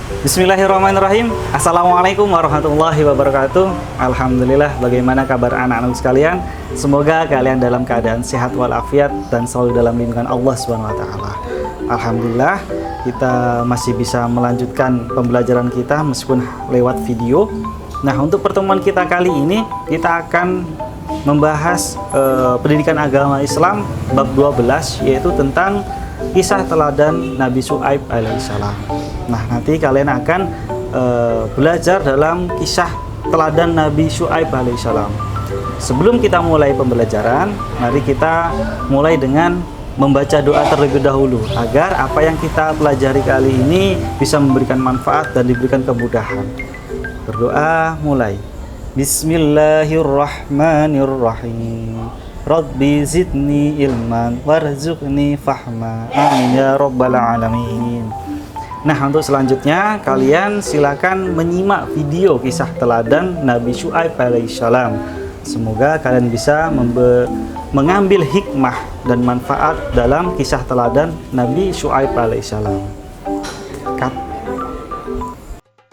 Bismillahirrahmanirrahim. Assalamualaikum warahmatullahi wabarakatuh. Alhamdulillah, bagaimana kabar anak-anak sekalian? Semoga kalian dalam keadaan sehat walafiat dan selalu dalam lindungan Allah Subhanahu wa taala. Alhamdulillah, kita masih bisa melanjutkan pembelajaran kita meskipun lewat video. Nah, untuk pertemuan kita kali ini kita akan membahas pendidikan agama Islam bab 12, yaitu tentang kisah teladan Nabi Syuaib alaihissalam. Nah, nanti kalian akan belajar dalam kisah teladan Nabi Syuaib alaihissalam. Sebelum kita mulai pembelajaran, mari kita mulai dengan membaca doa terlebih dahulu agar apa yang kita pelajari kali ini bisa memberikan manfaat dan diberikan kemudahan. Berdoa mulai. Bismillahirrahmanirrahim. Rabbi zidni ilman warzuqni fahma. Amin ya rabbal alamin. Nah, untuk selanjutnya kalian silakan menyimak video kisah teladan Nabi Syuaib alaihissalam. Semoga kalian bisa mengambil hikmah dan manfaat dalam kisah teladan Nabi Syuaib alaihissalam.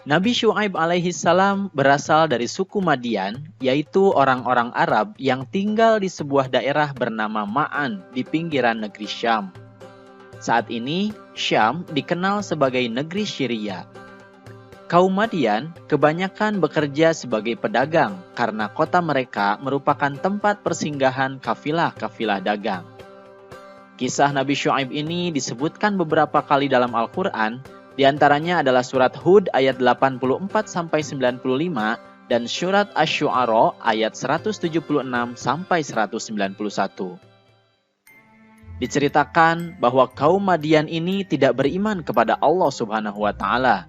Nabi Syuaib alaihissalam berasal dari suku Madian, yaitu orang-orang Arab yang tinggal di sebuah daerah bernama Ma'an di pinggiran negeri Syam. Saat ini, Syam dikenal sebagai negeri Syria. Kaum Madian kebanyakan bekerja sebagai pedagang karena kota mereka merupakan tempat persinggahan kafilah-kafilah dagang. Kisah Nabi Syuaib ini disebutkan beberapa kali dalam Al-Quran. Di antaranya adalah surat Hud ayat 84-95 dan surat Asy-Syu'ara ayat 176-191. Diceritakan bahwa kaum Madian ini tidak beriman kepada Allah Subhanahu wa taala.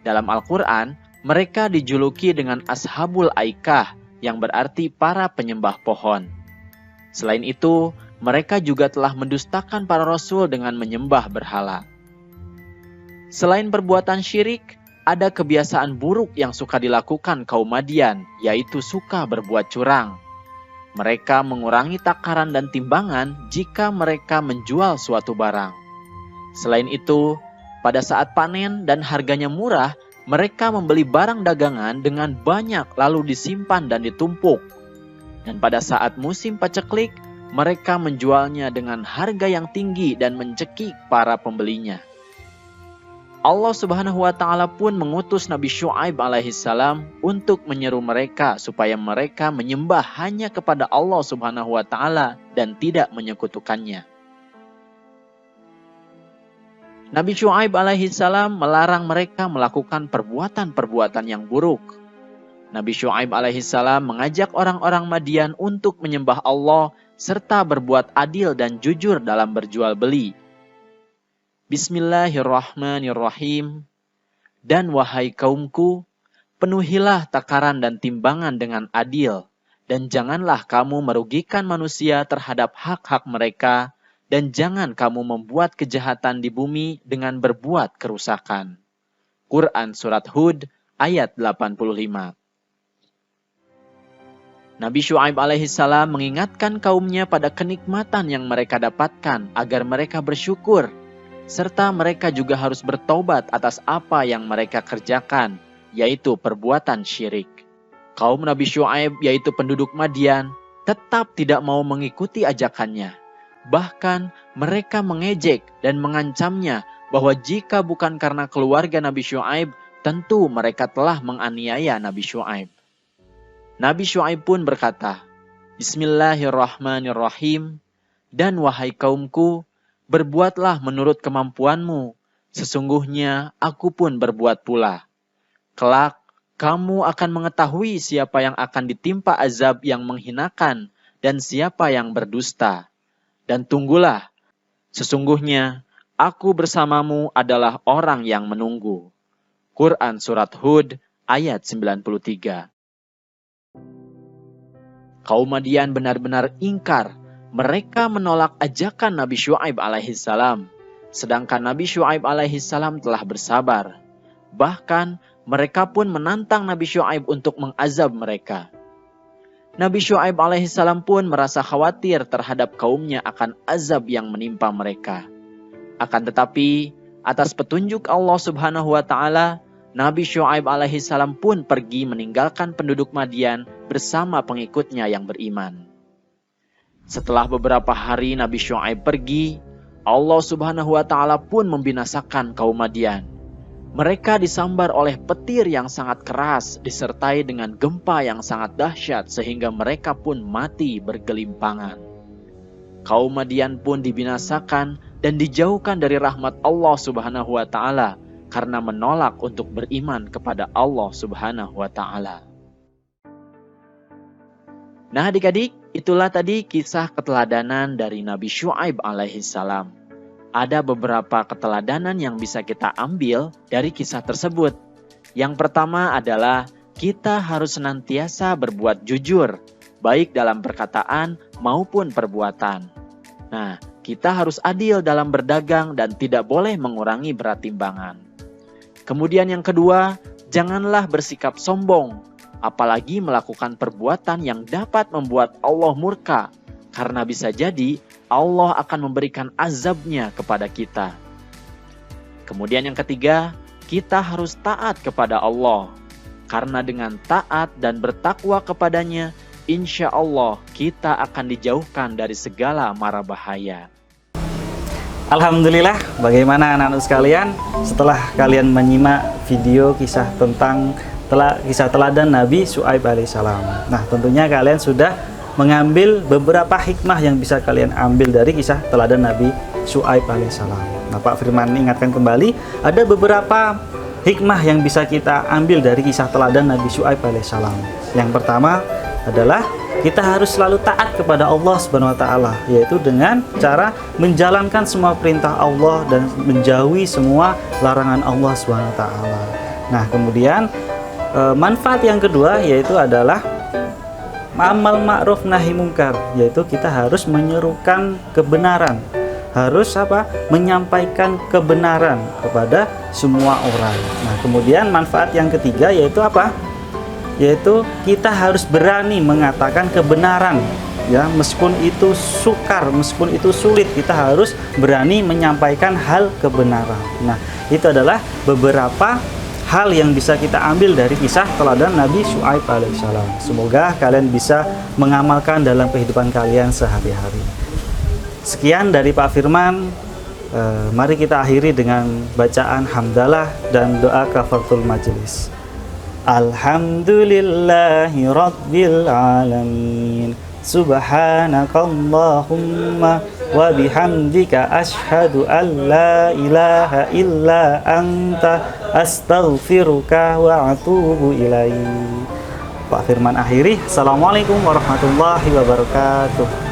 Dalam Al-Qur'an, mereka dijuluki dengan Ashabul Aikah yang berarti para penyembah pohon. Selain itu, mereka juga telah mendustakan para rasul dengan menyembah berhala. Selain perbuatan syirik, ada kebiasaan buruk yang suka dilakukan kaum Madian, yaitu suka berbuat curang. Mereka mengurangi takaran dan timbangan jika mereka menjual suatu barang. Selain itu, pada saat panen dan harganya murah, mereka membeli barang dagangan dengan banyak lalu disimpan dan ditumpuk. Dan pada saat musim paceklik, mereka menjualnya dengan harga yang tinggi dan mencekik para pembelinya. Allah Subhanahu wa taala pun mengutus Nabi Syuaib alaihissalam untuk menyeru mereka supaya mereka menyembah hanya kepada Allah Subhanahu wa taala dan tidak menyekutukannya. Nabi Syuaib alaihissalam melarang mereka melakukan perbuatan-perbuatan yang buruk. Nabi Syuaib alaihissalam mengajak orang-orang Madian untuk menyembah Allah serta berbuat adil dan jujur dalam berjual beli. Bismillahirrahmanirrahim. Dan wahai kaumku, penuhilah takaran dan timbangan dengan adil, dan janganlah kamu merugikan manusia terhadap hak-hak mereka, dan jangan kamu membuat kejahatan di bumi dengan berbuat kerusakan. Quran Surat Hud ayat 85. Nabi Syuaib alaihissalam mengingatkan kaumnya pada kenikmatan yang mereka dapatkan agar mereka bersyukur, serta mereka juga harus bertaubat atas apa yang mereka kerjakan, yaitu perbuatan syirik. Kaum Nabi Syuaib, yaitu penduduk Madian, tetap tidak mau mengikuti ajakannya. Bahkan mereka mengejek dan mengancamnya bahwa jika bukan karena keluarga Nabi Syuaib, tentu mereka telah menganiaya Nabi Syuaib. Nabi Syuaib pun berkata, Bismillahirrahmanirrahim. Dan wahai kaumku, berbuatlah menurut kemampuanmu, sesungguhnya aku pun berbuat pula. Kelak, kamu akan mengetahui siapa yang akan ditimpa azab yang menghinakan dan siapa yang berdusta. Dan tunggulah, sesungguhnya aku bersamamu adalah orang yang menunggu. Quran Surat Hud ayat 93. Kaum Madian benar-benar ingkar. Mereka menolak ajakan Nabi Syuaib alaihissalam, sedangkan Nabi Syuaib alaihissalam telah bersabar. Bahkan mereka pun menantang Nabi Syuaib untuk mengazab mereka. Nabi Syuaib alaihissalam pun merasa khawatir terhadap kaumnya akan azab yang menimpa mereka. Akan tetapi, Atas petunjuk Allah Subhanahu wa taala, Nabi Syuaib alaihissalam pun pergi meninggalkan penduduk Madian bersama pengikutnya yang beriman. Setelah beberapa hari Nabi Syuaib pergi, Allah Subhanahu wa taala pun membinasakan kaum Madian. Mereka disambar oleh petir yang sangat keras disertai dengan gempa yang sangat dahsyat sehingga mereka pun mati bergelimpangan. Kaum Madian pun dibinasakan dan dijauhkan dari rahmat Allah Subhanahu wa taala karena menolak untuk beriman kepada Allah Subhanahu wa taala. Nah, adik-adik, itulah tadi kisah keteladanan dari Nabi Syuaib alaihissalam. Ada beberapa keteladanan yang bisa kita ambil dari kisah tersebut. Yang pertama adalah kita harus senantiasa berbuat jujur, baik dalam perkataan maupun perbuatan. Nah, kita harus adil dalam berdagang dan tidak boleh mengurangi berat timbangan. Kemudian yang kedua, janganlah bersikap sombong, apalagi melakukan perbuatan yang dapat membuat Allah murka, karena bisa jadi Allah akan memberikan azabnya kepada kita. Kemudian yang ketiga, kita harus taat kepada Allah. Karena dengan taat dan bertakwa kepadanya, insya Allah kita akan dijauhkan dari segala mara bahaya. Alhamdulillah, bagaimana anak-anak sekalian? Setelah kalian menyimak video kisah tentang kisah teladan Nabi Syuaib alaihissalam. Nah, tentunya kalian sudah mengambil beberapa hikmah yang bisa kalian ambil dari kisah teladan Nabi Syuaib alaihissalam. Nah, Pak Firman ingatkan kembali, ada beberapa hikmah yang bisa kita ambil dari kisah teladan Nabi Syuaib alaihissalam. Yang pertama adalah kita harus selalu taat kepada Allah Subhanahu wa taala, yaitu dengan cara menjalankan semua perintah Allah dan menjauhi semua larangan Allah Subhanahu wa taala. Nah, kemudian manfaat yang kedua yaitu adalah amal ma'ruf nahi mungkar, yaitu kita harus menyerukan kebenaran, harus menyampaikan kebenaran kepada semua orang. Nah, kemudian manfaat yang ketiga yaitu yaitu kita harus berani mengatakan kebenaran, ya, meskipun itu sukar, meskipun itu sulit, kita harus berani menyampaikan hal kebenaran. Nah, itu adalah beberapa hal yang bisa kita ambil dari kisah teladan Nabi Syuaib alaihissalam. Semoga kalian bisa mengamalkan dalam kehidupan kalian sehari-hari. Sekian dari Pak Firman. Mari kita akhiri dengan bacaan hamdalah dan doa kafaratul majelis. Alhamdulillahi rabbil alamin. Subhanakallahumma wa bihamdika asyhadu an la ilaha illa anta astaghfiruka wa atubu ilaik. Pak Firman akhiri. Assalamualaikum warahmatullahi wabarakatuh.